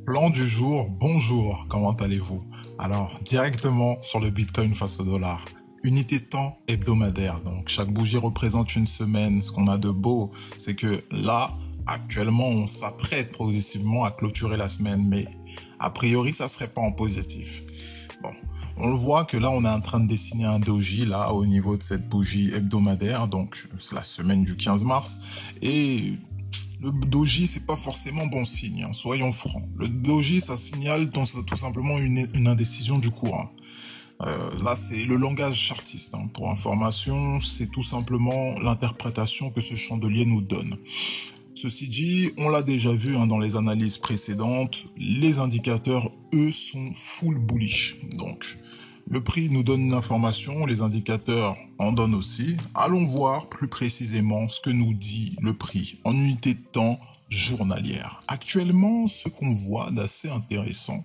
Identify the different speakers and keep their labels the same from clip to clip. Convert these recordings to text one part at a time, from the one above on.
Speaker 1: Plan du jour, bonjour, comment allez-vous? Alors, directement sur le Bitcoin face au dollar. Unité de temps hebdomadaire, donc chaque bougie représente une semaine. Ce qu'on a de beau, c'est que là, actuellement, on s'apprête progressivement à clôturer la semaine, mais a priori, ça serait pas en positif. Bon, on le voit que là, on est en train de dessiner un doji, là, au niveau de cette bougie hebdomadaire, donc c'est la semaine du 15 mars, et le doji, c'est pas forcément bon signe, hein, soyons francs. Le doji, ça signale tout simplement une indécision du cours. Hein. Là, c'est le langage chartiste. Hein. Pour information, c'est tout simplement l'interprétation que ce chandelier nous donne. Ceci dit, on l'a déjà vu hein, dans les analyses précédentes, les indicateurs, eux, sont full bullish. Donc, le prix nous donne une information, les indicateurs en donnent aussi. Allons voir plus précisément ce que nous dit le prix en unité de temps journalière. Actuellement, ce qu'on voit d'assez intéressant,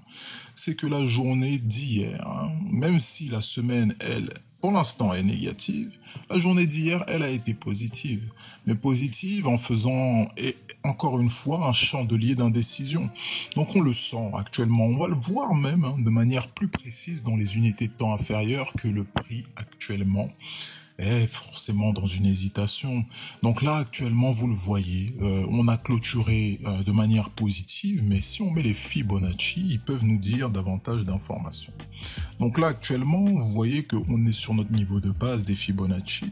Speaker 1: c'est que la journée d'hier, hein, même si la semaine, elle, pour l'instant est négative, la journée d'hier, elle a été positive. Mais positive en faisant, et encore une fois, un chandelier d'indécision. Donc on le sent actuellement, on va le voir même hein, de manière plus précise dans les unités de temps inférieures que le prix actuellement est forcément dans une hésitation. Donc là, actuellement, vous le voyez, on a clôturé de manière positive, mais si on met les Fibonacci, ils peuvent nous dire davantage d'informations. Donc là, actuellement, vous voyez qu'on est sur notre niveau de base des Fibonacci,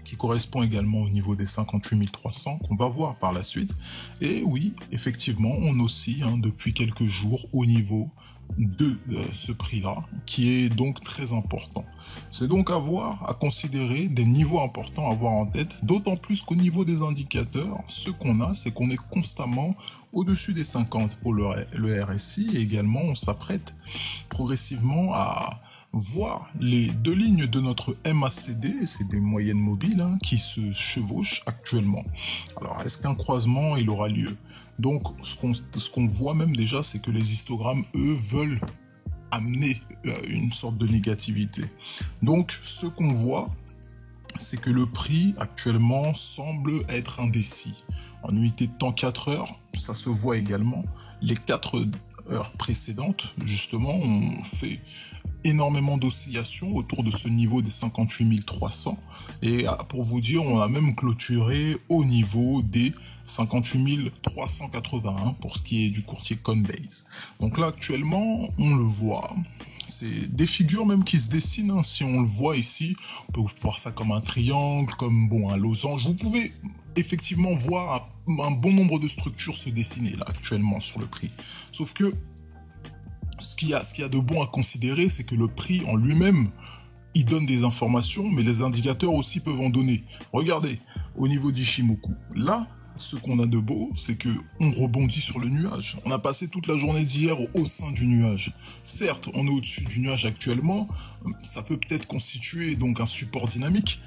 Speaker 1: qui correspond également au niveau des 58 300 qu'on va voir par la suite. Et oui, effectivement, on oscille hein, depuis quelques jours au niveau de ce prix-là, qui est donc très important. C'est donc à voir, à considérer des niveaux importants à avoir en tête, d'autant plus qu'au niveau des indicateurs, ce qu'on a, c'est qu'on est constamment au-dessus des 50 pour le RSI, et également on s'apprête progressivement à voir les deux lignes de notre MACD, c'est des moyennes mobiles, hein, qui se chevauchent actuellement. Alors, est-ce qu'un croisement, il aura lieu? Donc, ce qu'on voit même déjà, c'est que les histogrammes, eux, veulent amener une sorte de négativité. Donc, ce qu'on voit, c'est que le prix, actuellement, semble être indécis. En unité de temps 4 heures, ça se voit également. Les 4 heures précédentes, justement, ont fait énormément d'oscillations autour de ce niveau des 58 300 et pour vous dire on a même clôturé au niveau des 58 381 pour ce qui est du courtier Coinbase. Donc là actuellement on le voit, c'est des figures même qui se dessinent, hein. Si on le voit ici, on peut voir ça comme un triangle, comme bon un losange, vous pouvez effectivement voir un bon nombre de structures se dessiner là actuellement sur le prix, sauf que ce qu'il y a de bon à considérer, c'est que le prix en lui-même, il donne des informations, mais les indicateurs aussi peuvent en donner. Regardez, au niveau d'Ishimoku, là, ce qu'on a de beau, c'est que on rebondit sur le nuage. On a passé toute la journée d'hier au sein du nuage. Certes, on est au-dessus du nuage actuellement, ça peut peut-être constituer donc un support dynamique,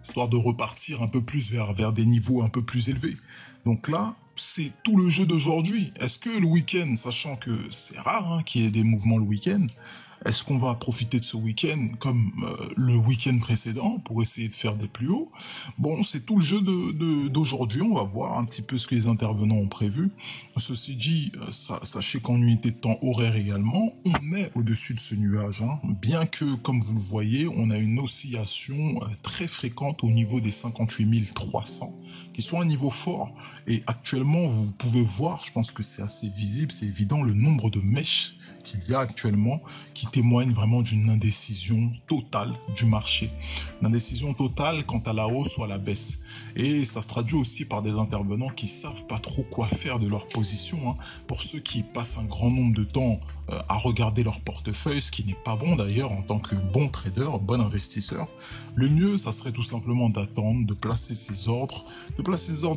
Speaker 1: histoire de repartir un peu plus vers des niveaux un peu plus élevés. Donc là, c'est tout le jeu d'aujourd'hui. Est-ce que le week-end, sachant que c'est rare hein, qu'il y ait des mouvements le week-end, est-ce qu'on va profiter de ce week-end comme le week-end précédent pour essayer de faire des plus hauts? Bon, c'est tout le jeu d'aujourd'hui. On va voir un petit peu ce que les intervenants ont prévu. Ceci dit, sachez qu'en unité de temps horaire également, on est au-dessus de ce nuage. Hein, bien que, comme vous le voyez, on a une oscillation très fréquente au niveau des 58 300, qui sont un niveau fort. Et actuellement, vous pouvez voir, je pense que c'est assez visible, c'est évident, le nombre de mèches qu'il y a actuellement qui témoigne vraiment d'une indécision totale du marché. Une indécision totale quant à la hausse ou à la baisse. Et ça se traduit aussi par des intervenants qui savent pas trop quoi faire de leur position. Hein. Pour ceux qui passent un grand nombre de temps à regarder leur portefeuille, ce qui n'est pas bon d'ailleurs en tant que bon trader, bon investisseur, le mieux, ça serait tout simplement d'attendre, de placer ses ordres,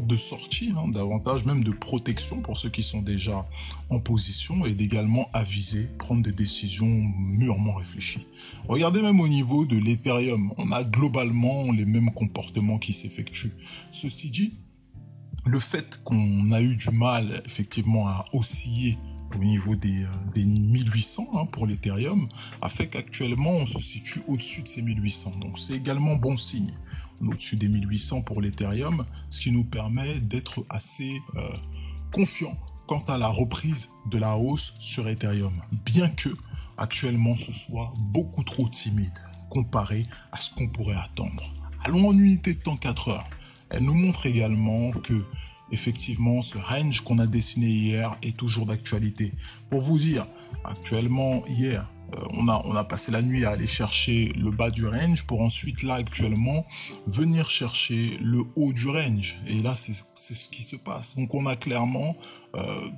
Speaker 1: de sortie, hein, davantage même de protection pour ceux qui sont déjà en position et d'également aviser, prendre des décisions mûrement réfléchies. Regardez même au niveau de l'Ethereum, on a globalement les mêmes comportements qui s'effectuent. Ceci dit, le fait qu'on a eu du mal effectivement à osciller au niveau des 1800 hein, pour l'Ethereum a fait qu'actuellement on se situe au-dessus de ces 1800. Donc c'est également bon signe. On est au-dessus des 1800 pour l'Ethereum, ce qui nous permet d'être assez confiant quant à la reprise de la hausse sur Ethereum, bien que actuellement ce soit beaucoup trop timide comparé à ce qu'on pourrait attendre. Allons en unité de temps 4 heures. Elle nous montre également que effectivement ce range qu'on a dessiné hier est toujours d'actualité. Pour vous dire, actuellement hier, on a passé la nuit à aller chercher le bas du range pour ensuite là actuellement venir chercher le haut du range. Et là c'est ce qui se passe. Donc on a clairement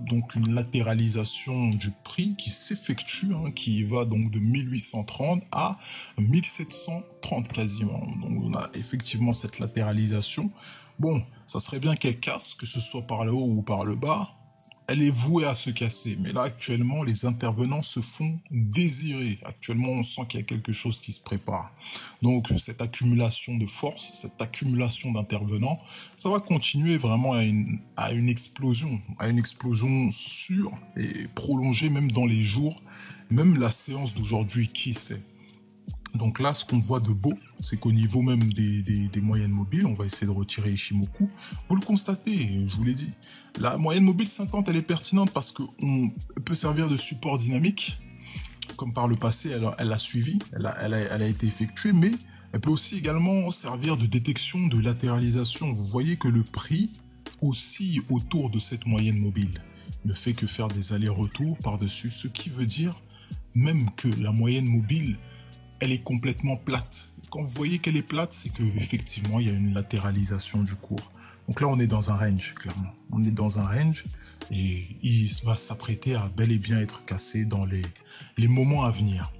Speaker 1: donc une latéralisation du prix qui s'effectue, qui va donc de 1830 à 1730 quasiment. Donc on a effectivement cette latéralisation. Bon, ça serait bien qu'elle casse, que ce soit par le haut ou par le bas. Elle est vouée à se casser. Mais là, actuellement, les intervenants se font désirer. Actuellement, on sent qu'il y a quelque chose qui se prépare. Donc, cette accumulation de force, cette accumulation d'intervenants, ça va continuer vraiment à une explosion sûre et prolongée même dans les jours, même la séance d'aujourd'hui, qui sait. Donc là, ce qu'on voit de beau, c'est qu'au niveau même des moyennes mobiles, on va essayer de retirer Ishimoku. Vous le constatez, je vous l'ai dit. La moyenne mobile 50, elle est pertinente parce qu'on peut servir de support dynamique. Comme par le passé, elle a suivi, elle a été effectuée, mais elle peut aussi également servir de détection de latéralisation. Vous voyez que le prix oscille autour de cette moyenne mobile. Il ne fait que faire des allers-retours par-dessus, ce qui veut dire même que la moyenne mobile elle est complètement plate. Quand vous voyez qu'elle est plate, c'est qu'effectivement, il y a une latéralisation du cours. Donc là, on est dans un range, clairement. On est dans un range et il va s'apprêter à bel et bien être cassé dans les moments à venir.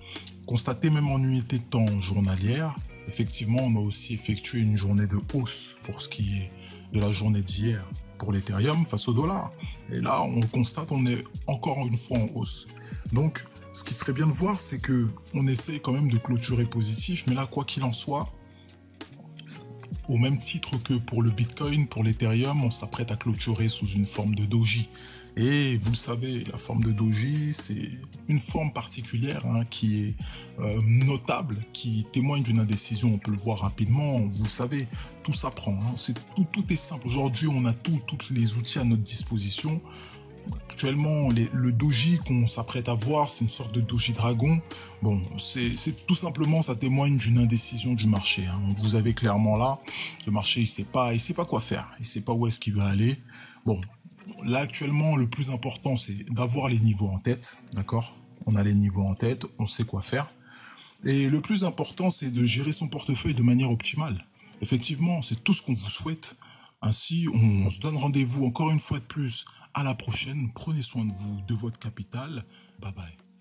Speaker 1: Constatez même en unité de temps journalière, effectivement, on a aussi effectué une journée de hausse pour ce qui est de la journée d'hier pour l'Ethereum face au dollar. Et là, on constate, on est encore une fois en hausse. Donc, ce qui serait bien de voir, c'est que on essaye quand même de clôturer positif, mais là, quoi qu'il en soit, au même titre que pour le Bitcoin, pour l'Ethereum, on s'apprête à clôturer sous une forme de doji. Et vous le savez, la forme de doji, c'est une forme particulière qui est notable, qui témoigne d'une indécision. On peut le voir rapidement. Vous le savez, tout s'apprend. Tout est simple. Aujourd'hui, on a tous les outils à notre disposition. Actuellement, le doji qu'on s'apprête à voir, c'est une sorte de doji dragon. Bon, c'est tout simplement, ça témoigne d'une indécision du marché. Vous avez clairement là, le marché, il sait pas quoi faire. Il sait pas où est-ce qu'il veut aller. Bon, là actuellement, le plus important, c'est d'avoir les niveaux en tête, d'accord? On a les niveaux en tête, on sait quoi faire. Et le plus important, c'est de gérer son portefeuille de manière optimale. Effectivement, c'est tout ce qu'on vous souhaite. Ainsi, on se donne rendez-vous encore une fois de plus à la prochaine. Prenez soin de vous, de votre capital. Bye bye.